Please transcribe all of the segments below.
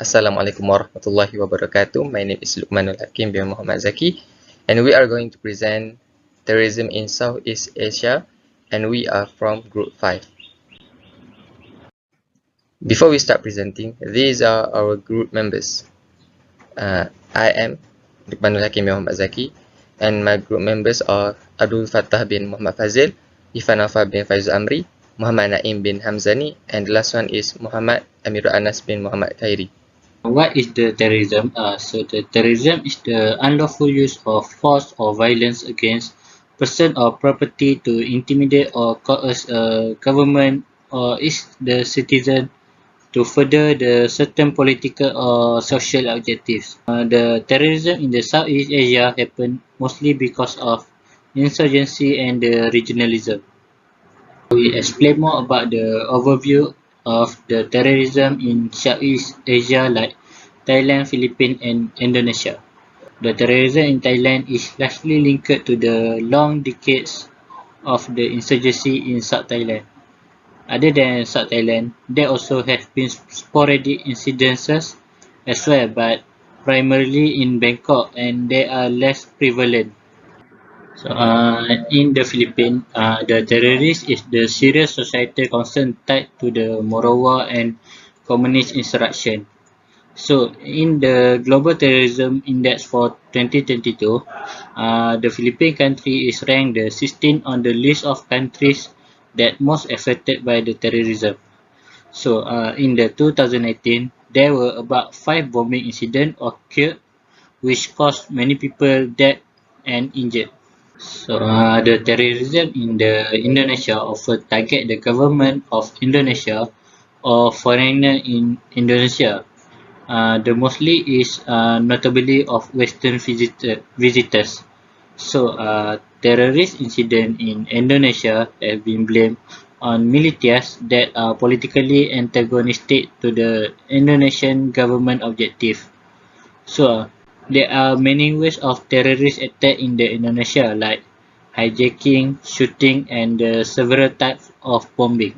Assalamualaikum warahmatullahi wabarakatuh. My name is Luqmanul Hakim bin Muhammad Zaki, and we are going to present Terrorism in Southeast Asia, and we are from Group 5. Before we start presenting, these are our group members. I am Luqmanul Hakim bin Muhammad Zaki, and my group members are Abdul Fattah bin Muhammad Fazil, Ifan Afar bin Faizul Amri, Muhammad Naim bin Hamzani, and the last one is Muhammad Amirul Anas bin Muhammad Khairi. What is the terrorism? So the terrorism is the unlawful use of force or violence against person or property to intimidate or coerce a government or the citizen to further the certain political or social objectives. The terrorism in the Southeast Asia happened mostly because of insurgency and the regionalism. We explain more about the overview of the terrorism in Southeast Asia like Thailand, Philippines and Indonesia. The terrorism in Thailand is largely linked to the long decades of the insurgency in South Thailand. Other than South Thailand, there also have been sporadic incidences as well, but primarily in Bangkok and they are less prevalent. So, in the Philippines, the terrorist is the serious societal concern tied to the Morowa and communist insurrection. So, in the Global Terrorism Index for 2022, the Philippine country is ranked the 16th on the list of countries that most affected by the terrorism. So, in the 2018, there were about 5 bombing incidents occurred, which caused many people dead and injured. So, the terrorism in the Indonesia often target the government of Indonesia or foreigner in Indonesia. The mostly is notably of Western visitors. So, terrorist incident in Indonesia have been blamed on militias that are politically antagonistic to the Indonesian government objective. So, there are many ways of terrorist attack in the Indonesia like hijacking, shooting and several types of bombing.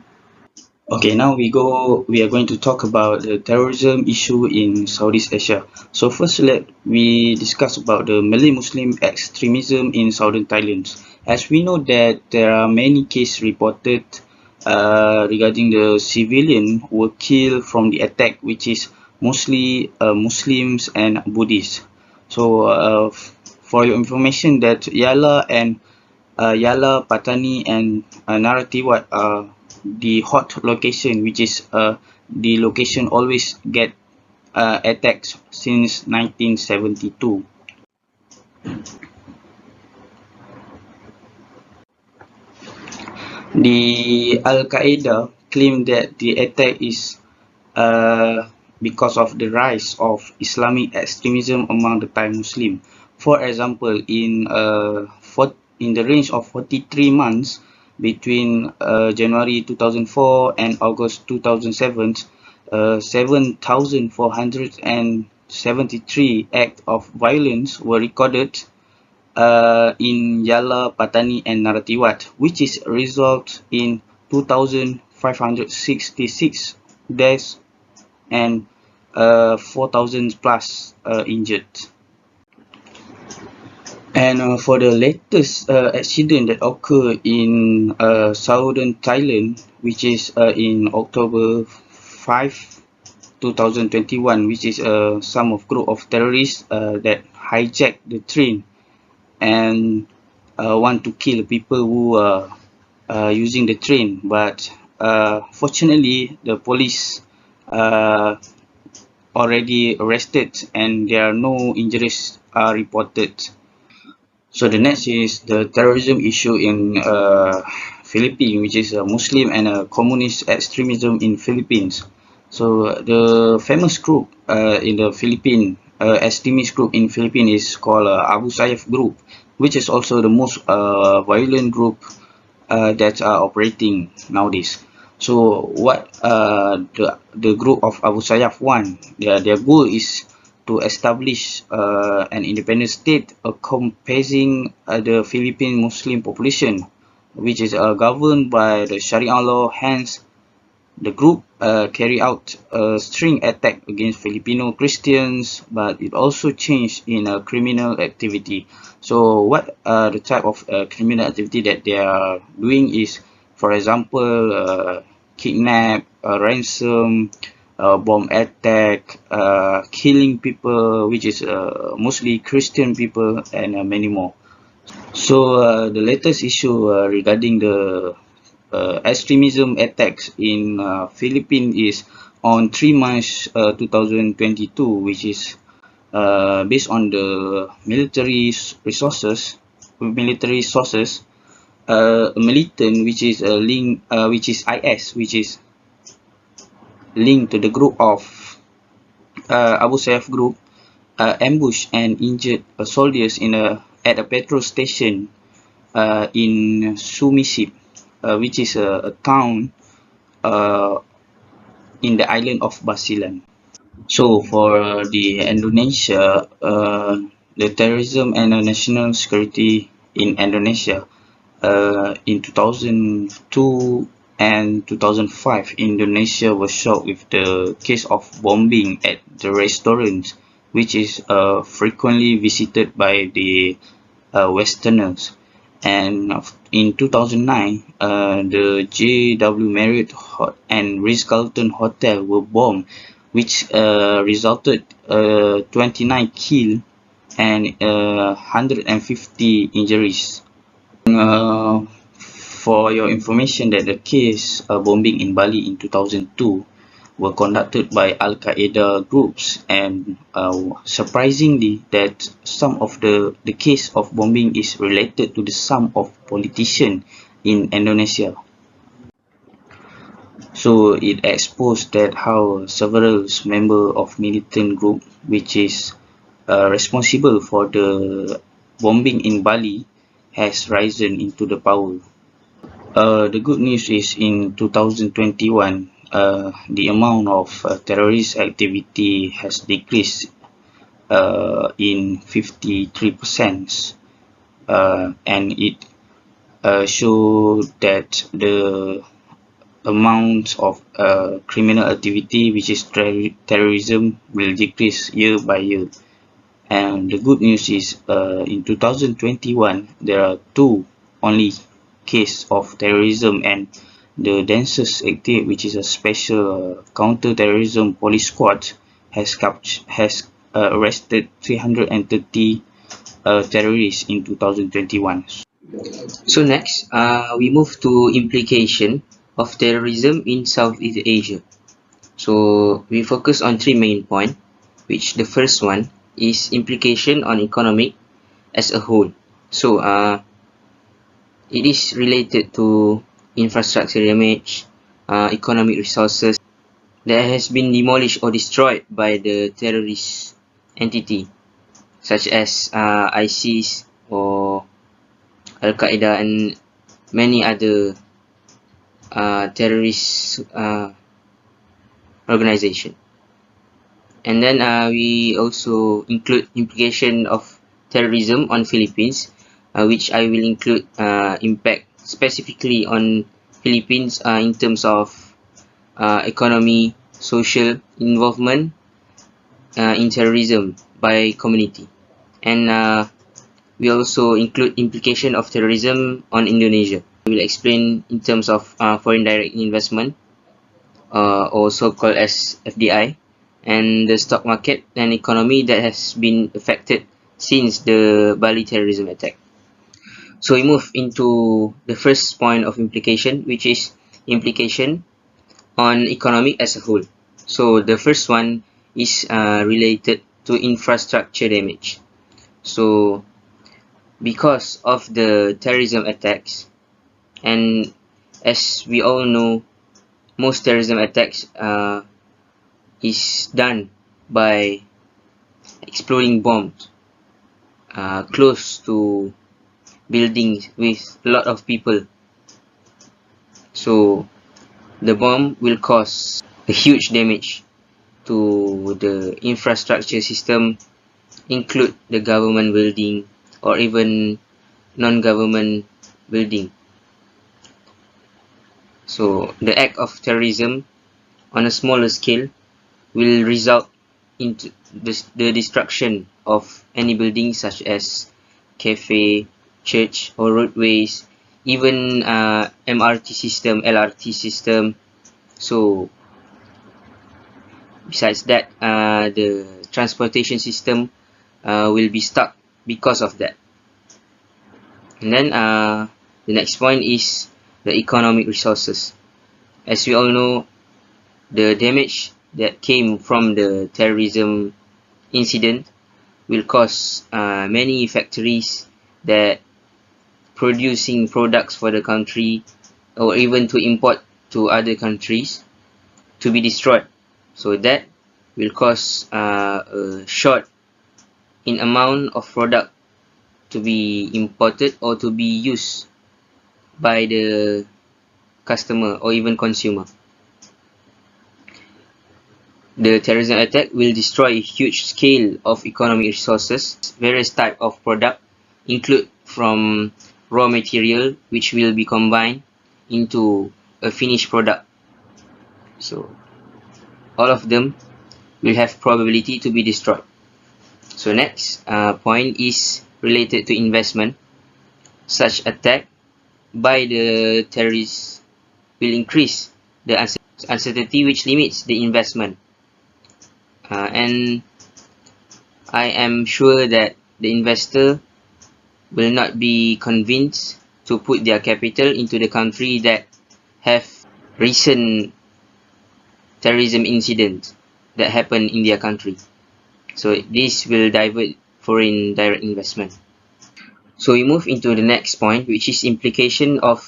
Okay, now we are going to talk about the terrorism issue in Southeast Asia. So first let we discuss about the Malay Muslim extremism in southern Thailand. As we know that there are many cases reported regarding the civilian who were killed from the attack, which is mostly Muslims and Buddhists. So for your information that Yala, Patani and Narathiwat are the hot location, which is the location always get attacks since 1972. The Al-Qaeda claim that the attack is because of the rise of Islamic extremism among the Thai Muslim. For example, in the range of 43 months between January 2004 and August 2007, 7,473 acts of violence were recorded in Yala, Patani and Narathiwat, which is result in 2,566 deaths and 4,000 plus injured. And for the latest accident that occurred in southern Thailand, which is in October 5, 2021, which is some of group of terrorists that hijacked the train and want to kill people who are using the train. But fortunately, the police already arrested and there are no injuries reported. So the next is the terrorism issue in Philippines, which is a Muslim and a communist extremism in Philippines. So the famous group in the Philippines, extremist group in Philippines is called Abu Sayyaf group, which is also the most violent group that are operating nowadays. So what the group of Abu Sayyaf want, their goal is to establish an independent state encompassing the Philippine Muslim population, which is governed by the Sharia law. Hence, The group carried out a string attack against Filipino Christians, but it also changed in a criminal activity. So what the type of criminal activity that they are doing is, for example, kidnap, ransom, bomb attack, killing people, which is mostly Christian people, and many more. So the latest issue regarding the extremism attacks in Philippines is on 3 March 2022, which is based on the military sources, a militant which is IS, which is linked to the group of Abu Sayyaf group, ambushed and injured soldiers at a petrol station in Sumisip, which is a town uh, in the island of Basilan. So for the Indonesia, the terrorism and national security in Indonesia, in 2002 and 2005, Indonesia was shocked with the case of bombing at the restaurants, which is frequently visited by the Westerners. And in 2009, the JW Marriott and Ritz-Carlton Hotel were bombed, which resulted 29 killed and 150 injuries. For your information, that the case bombing in Bali in 2002 were conducted by Al-Qaeda groups, and surprisingly that some of the case of bombing is related to the some of politicians in Indonesia. So it exposed that how several members of militant group which is responsible for the bombing in Bali has risen into the power. The good news is in 2021, the amount of terrorist activity has decreased in 53%, and it showed that the amount of criminal activity, which is terrorism, will decrease year by year. And the good news is in 2021, there are two only case of terrorism, and the densest active, which is a special counter-terrorism police squad, has arrested 330 terrorists in 2021. So next, we move to implication of terrorism in Southeast Asia. So we focus on three main points, which the first one is implication on economic as a whole. So it is related to infrastructure damage, economic resources that has been demolished or destroyed by the terrorist entity, such as ISIS or Al-Qaeda and many other terrorist organization. And then we also include implication of terrorism on Philippines, which I will include impact specifically on Philippines in terms of economy, social involvement in terrorism by community. And we also include implication of terrorism on Indonesia. We will explain in terms of foreign direct investment, also called as FDI, and the stock market and economy that has been affected since the Bali terrorism attack. So we move into the first point of implication, which is implication on economy as a whole. So the first one is related to infrastructure damage. So because of the terrorism attacks, and as we all know, most terrorism attacks is done by exploding bombs close to buildings with a lot of people. So the bomb will cause a huge damage to the infrastructure system, include the government building or even non-government building. So the act of terrorism on a smaller scale will result into the destruction of any buildings such as cafe, church or roadways, even MRT system, LRT system. So besides that, the transportation system will be stuck because of that. And then the next point is the economic resources. As we all know, the damage that came from the terrorism incident will cause many factories that producing products for the country or even to import to other countries to be destroyed. So that will cause a short in amount of product to be imported or to be used by the customer or even consumer. The terrorism attack will destroy a huge scale of economic resources. Various types of product include from raw material which will be combined into a finished product. So all of them will have probability to be destroyed. So next point is related to investment. Such attack by the terrorists will increase the uncertainty which limits the investment. And I am sure that the investor will not be convinced to put their capital into the country that have recent terrorism incidents that happened in their country. So this will divert foreign direct investment. So we move into the next point, which is implication of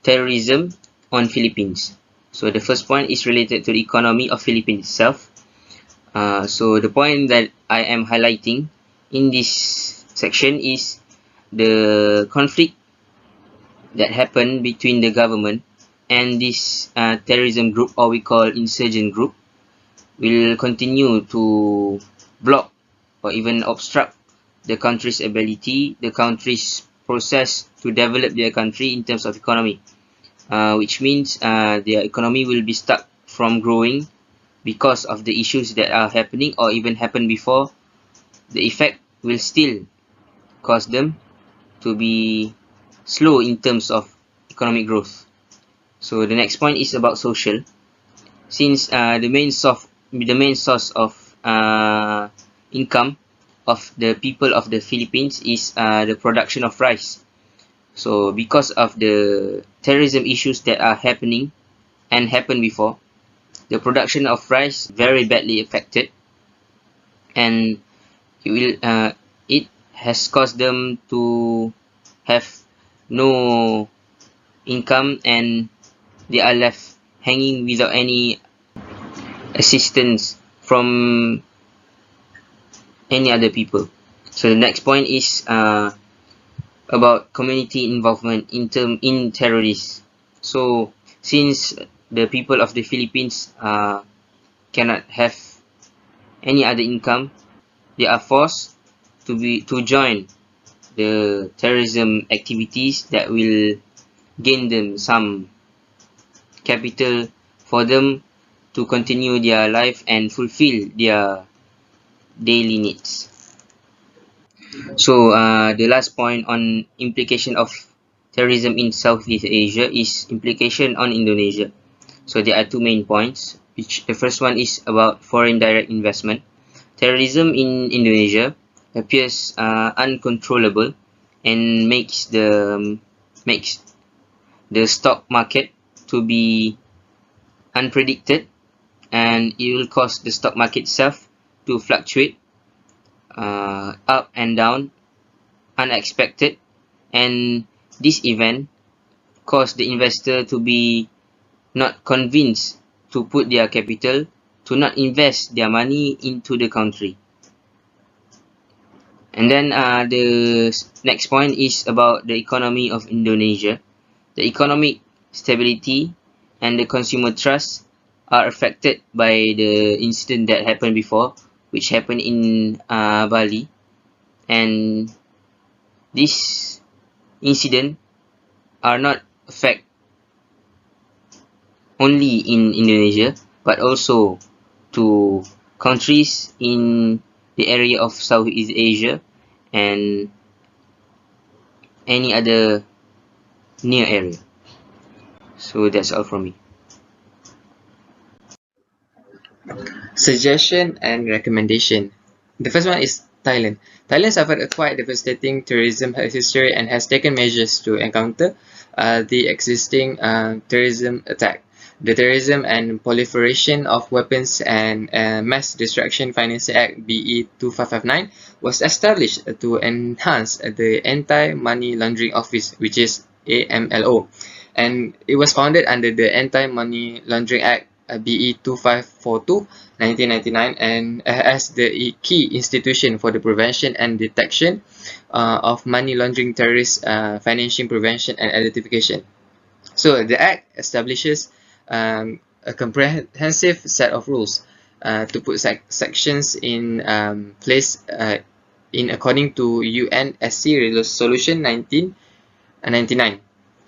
terrorism on Philippines. So the first point is related to the economy of Philippines itself. So the point that I am highlighting in this section is the conflict that happened between the government and this terrorism group, or we call insurgent group, will continue to block or even obstruct the country's ability, the country's process to develop their country in terms of economy, which means their economy will be stuck from growing because of the issues that are happening or even happened before. The effect will still cause them to be slow in terms of economic growth. So the next point is about social. Since the main source of income of the people of the Philippines is the production of rice. So because of the terrorism issues that are happening and happened before, the production of rice very badly affected, and it has caused them to have no income and they are left hanging without any assistance from any other people. So the next point is about community involvement in terrorists. So since the people of the Philippines cannot have any other income, they are forced to join the terrorism activities that will gain them some capital for them to continue their life and fulfill their daily needs. So the last point on implication of terrorism in Southeast Asia is implication on Indonesia. So there are two main points, which the first one is about foreign direct investment. Terrorism in Indonesia appears uncontrollable and makes the stock market to be unpredicted, and it will cause the stock market itself to fluctuate up and down, unexpected, and this event caused the investor to be not convinced to put their capital, to not invest their money into the country. And then the next point is about the economy of Indonesia. The economic stability and the consumer trust are affected by the incident that happened before, which happened in Bali. And this incident are not affect only in Indonesia, but also to countries in the area of Southeast Asia and any other near area. So that's all from me. Suggestion and recommendation. The first one is Thailand. Thailand suffered a quite devastating terrorism history and has taken measures to encounter the existing terrorism attack. The Terrorism and Proliferation of Weapons and Mass Destruction Financing Act BE 2559 was established to enhance the Anti-Money Laundering Office, which is AMLO, and it was founded under the Anti-Money Laundering Act BE 2542 1999 and as the key institution for the prevention and detection of money laundering, terrorist financing prevention and identification. So the Act establishes a comprehensive set of rules to put sections in place in according to UNSC Resolution 1999.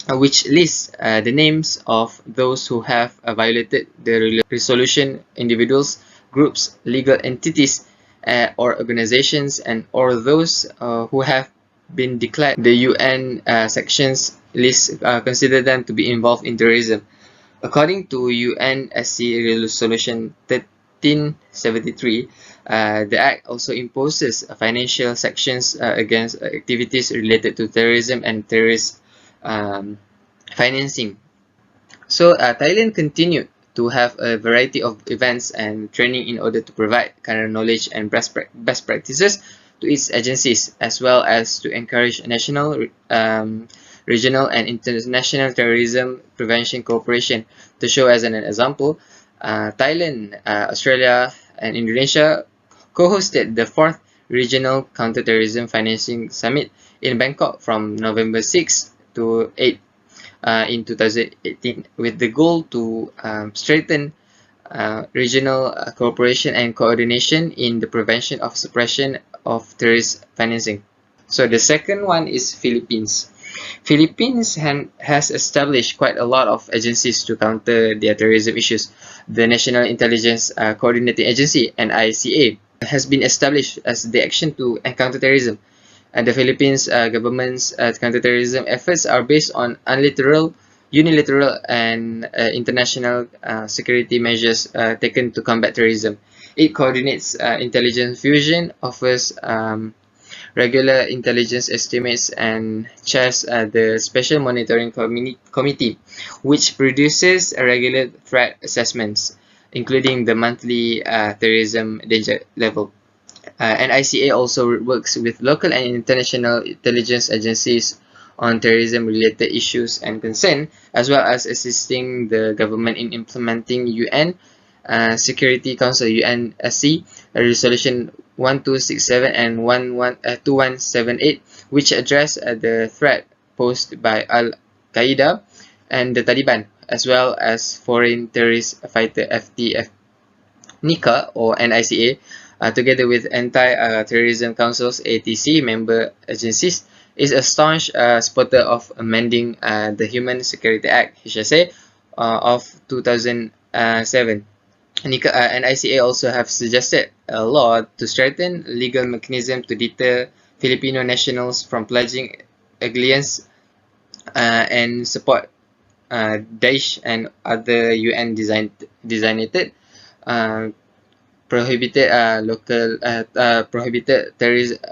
Which lists the names of those who have violated the resolution, individuals, groups, legal entities, or organizations, and or those who have been declared. The UN sections list consider them to be involved in terrorism. According to UNSC Resolution 1373, the Act also imposes financial sections against activities related to terrorism and terrorist financing. So Thailand continued to have a variety of events and training in order to provide current knowledge and best practices to its agencies, as well as to encourage national, regional, and international terrorism prevention cooperation. To show as an example, Thailand, Australia, and Indonesia co-hosted the 4th Regional Counterterrorism Financing Summit in Bangkok from November 6 to 8 in 2018, with the goal to strengthen regional cooperation and coordination in the prevention of suppression of terrorist financing. So the second one is Philippines. Philippines has established quite a lot of agencies to counter their terrorism issues. The National Intelligence Coordinating Agency, NICA, has been established as the action to encounter terrorism. And the Philippines government's counterterrorism efforts are based on unilateral, and international security measures taken to combat terrorism. It coordinates intelligence fusion, offers regular intelligence estimates, and chairs the Special Monitoring Committee, which produces regular threat assessments, including the monthly terrorism danger level. NICA also works with local and international intelligence agencies on terrorism-related issues and concern, as well as assisting the government in implementing UN Security Council UNSC Resolution 1267 and 2178, which address the threat posed by Al-Qaeda and the Taliban, as well as foreign terrorist fighter FTF. NICA or NICA, together with Anti-Terrorism Council's ATC member agencies, is a staunch supporter of amending the Human Security Act (HSA) of 2007. NICA also have suggested a law to strengthen legal mechanism to deter Filipino nationals from pledging allegiance and support Daesh and other UN designated prohibited prohibited terrorist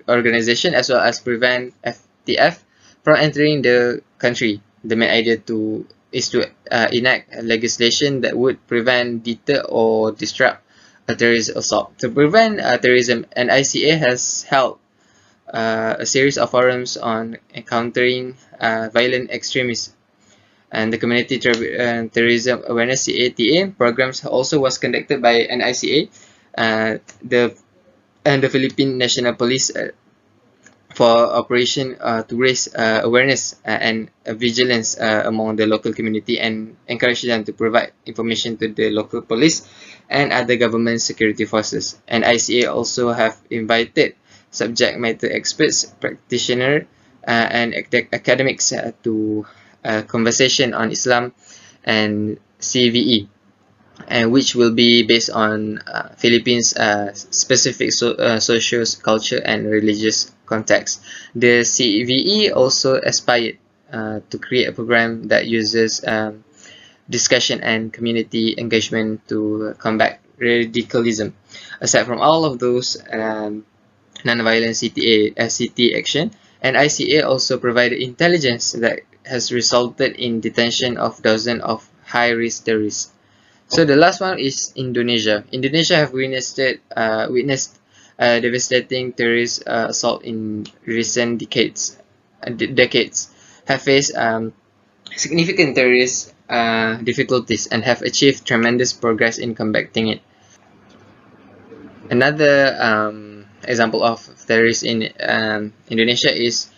organization, as well as prevent FTF from entering the country. The main idea is to enact legislation that would prevent, deter, or disrupt a terrorist assault. To prevent terrorism, NICA has held a series of forums on encountering violent extremism, and the Community Terrorism Awareness (CATA) programs also was conducted by NICA, the Philippine National Police for operation to raise awareness and vigilance among the local community and encourage them to provide information to the local police and other government security forces. And NICA also have invited subject matter experts, practitioners, and academics to conversation on Islam and CVE. and which will be based on Philippines' specific social, culture, and religious context. The CVE also aspired to create a program that uses discussion and community engagement to combat radicalism. Aside from all of those non-violent CT action, and ICA also provided intelligence that has resulted in detention of dozens of high-risk terrorists. So the last one is Indonesia. Indonesia have witnessed devastating terrorist assault in recent decades, have faced significant terrorist difficulties, and have achieved tremendous progress in combating it. Another example of terrorists in Indonesia is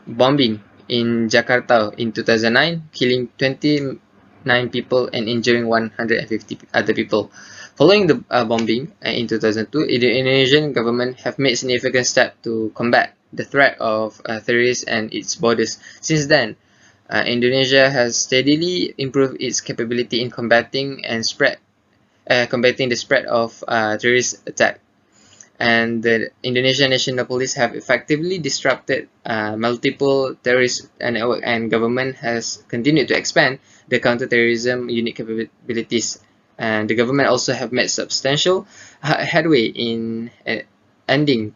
bombing in Jakarta in 2009, killing 29 people and injuring 150 other people. Following the bombing in 2002, the Indonesian government have made significant steps to combat the threat of terrorists and its borders. Since then, Indonesia has steadily improved its capability in combating the spread of terrorist attacks, and the Indonesian National Police have effectively disrupted multiple terrorist networks, and government has continued to expand the counterterrorism unit capabilities. And the government also have made substantial headway in ending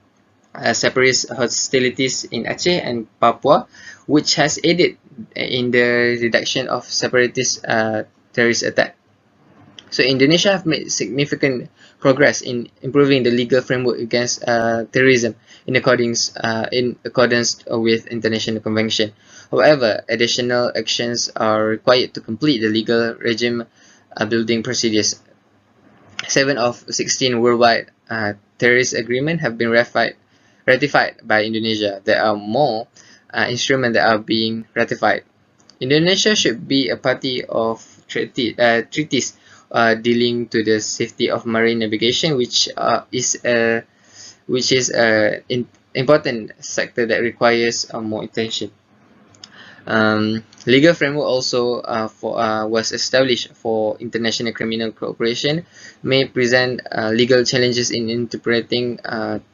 separatist hostilities in Aceh and Papua, which has aided in the reduction of separatist terrorist attacks. So Indonesia have made significant progress in improving the legal framework against terrorism in accordance with international convention. However, additional actions are required to complete the legal regime building procedures. 7 of 16 worldwide terrorist agreements have been ratified by Indonesia. There are more instruments that are being ratified. Indonesia should be a party of treaties dealing to the safety of marine navigation, which is an important sector that requires more attention. Legal framework also was established for international criminal cooperation, may present legal challenges in interpreting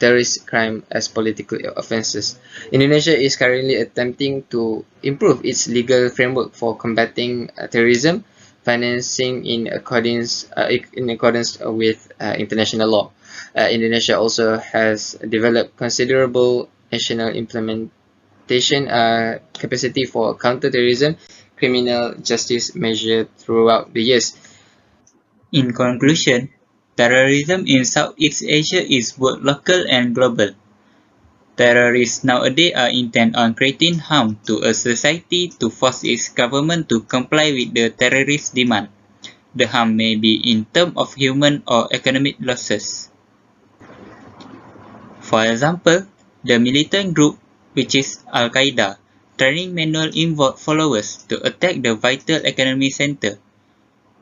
terrorist crime as political offenses. Indonesia is currently attempting to improve its legal framework for combating terrorism financing in accordance with international law. Indonesia also has developed considerable national implementation capacity for counterterrorism criminal justice measures throughout the years. In conclusion, terrorism in Southeast Asia is both local and global. Terrorists nowadays are intent on creating harm to a society to force its government to comply with the terrorist demand. The harm may be in terms of human or economic losses. For example, the militant group, which is Al-Qaeda, training manual involved followers to attack the vital economic center.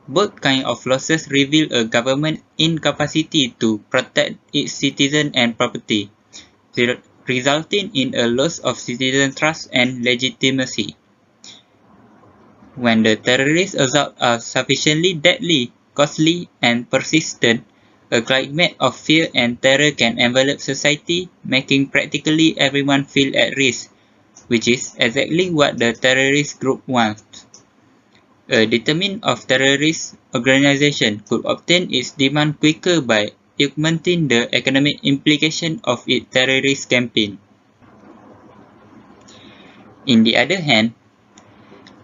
Both kinds of losses reveal a government incapacity to protect its citizens and property, resulting in a loss of citizen trust and legitimacy. When the terrorist assaults are sufficiently deadly, costly, and persistent, a climate of fear and terror can envelop society, making practically everyone feel at risk, which is exactly what the terrorist group wants. A determined of terrorist organization could obtain its demand quicker by augmenting the economic implication of its terrorist campaign. On the other hand,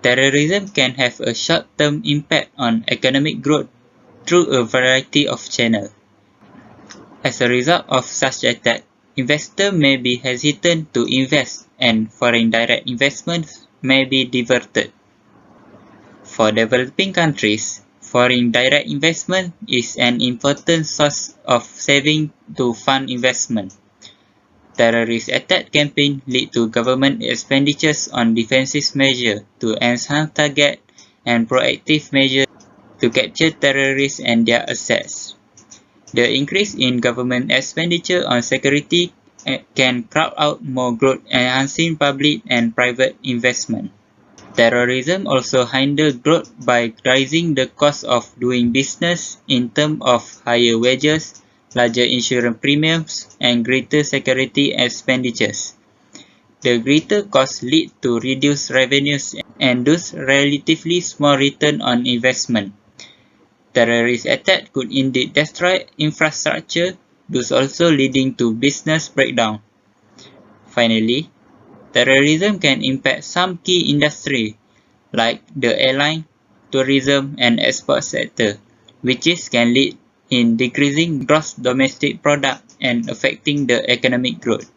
terrorism can have a short-term impact on economic growth through a variety of channels. As a result of such attack, investors may be hesitant to invest and foreign direct investments may be diverted. For developing countries, foreign direct investment is an important source of saving to fund investment. Terrorist attack campaigns lead to government expenditures on defensive measures to enhance target and proactive measures to capture terrorists and their assets. The increase in government expenditure on security can crowd out more growth, enhancing public and private investment. Terrorism also hinders growth by raising the cost of doing business in terms of higher wages, larger insurance premiums, and greater security expenditures. The greater costs lead to reduced revenues and thus relatively small return on investment. Terrorist attacks could indeed destroy infrastructure, thus also leading to business breakdown. Finally, terrorism can impact some key industries like the airline, tourism, and export sector, which can lead in decreasing gross domestic product and affecting the economic growth.